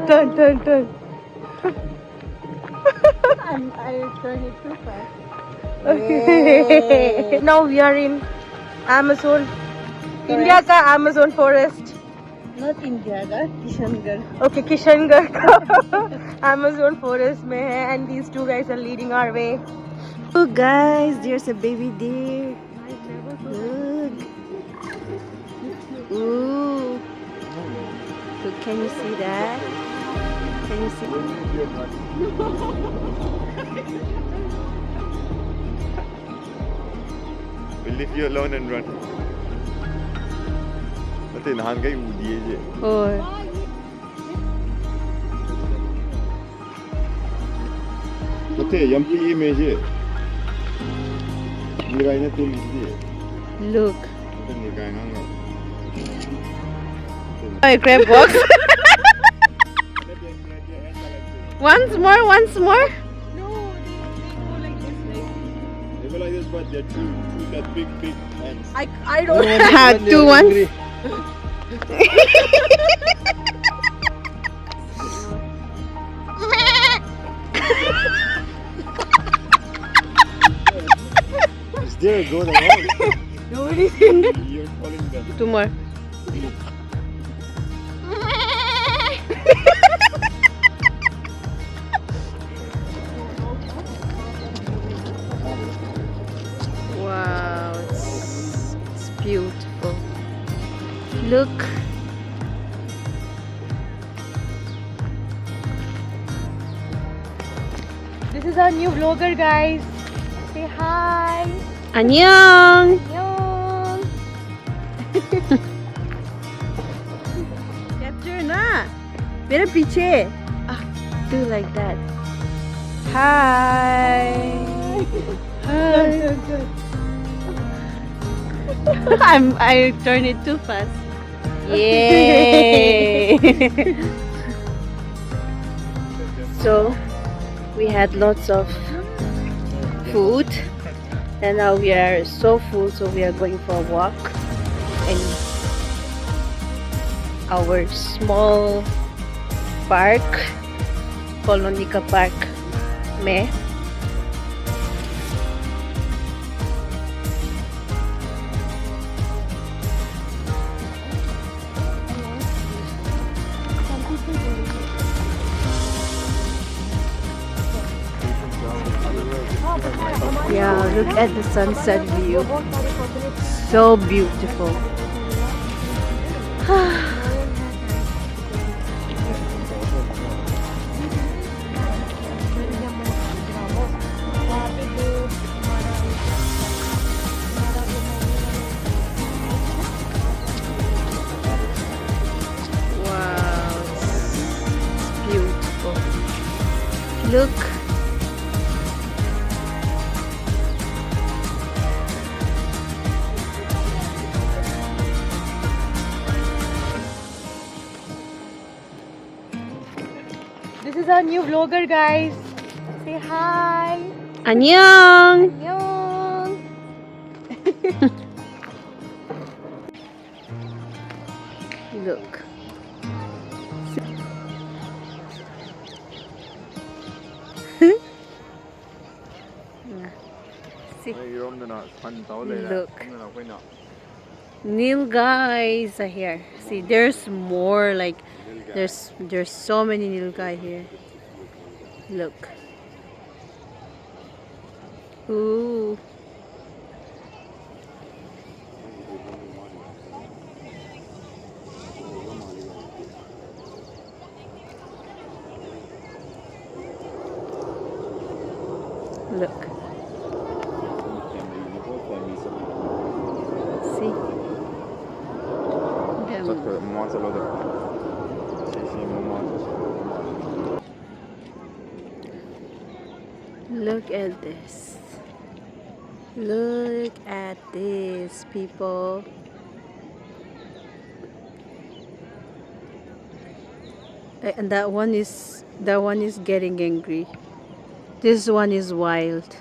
Turn. I turn it too fast. Okay. Now we are in Amazon. Forest. India का Amazon forest. Not India, Kishangarh. Okay, Kishangarh का Amazon forest में है, and these two guys are leading our way. Look guys, there's a baby deer. Look. Ooh. Look, can you see that? Can you see? We'll leave you alone and run. Ate nahan kai udiye je. Oh. Ate yampi me je. Nilgai na tul je. Look. Nilgai ngang. A crab box. Once more. No, they go like this, right? They go like this, but they're two that big hands. I don't have two ones. Is there a goat around? Nobody. You're calling them. Two more. Wow, it's beautiful. Look. This is our new vlogger, guys. Say hi. Annyeong. Annyeong. Capture na. मेरे पीछे. Do like that. Hi. Hi. I turn it too fast. Yay! So we had lots of food, and now we are so full, so we are going for a walk in our small park, Colonica Park में. Yeah, look at the sunset view. So beautiful. Wow, it's beautiful. Look. This is our new vlogger, guys. Say hi. Annyeong. Annyeong. Look. See. Look. Nilgais are here. See, there's more, like there's so many nilgai here. Look. Ooh. Look. See? Look at this. Look at this, people. And that one is getting angry. This one is wild.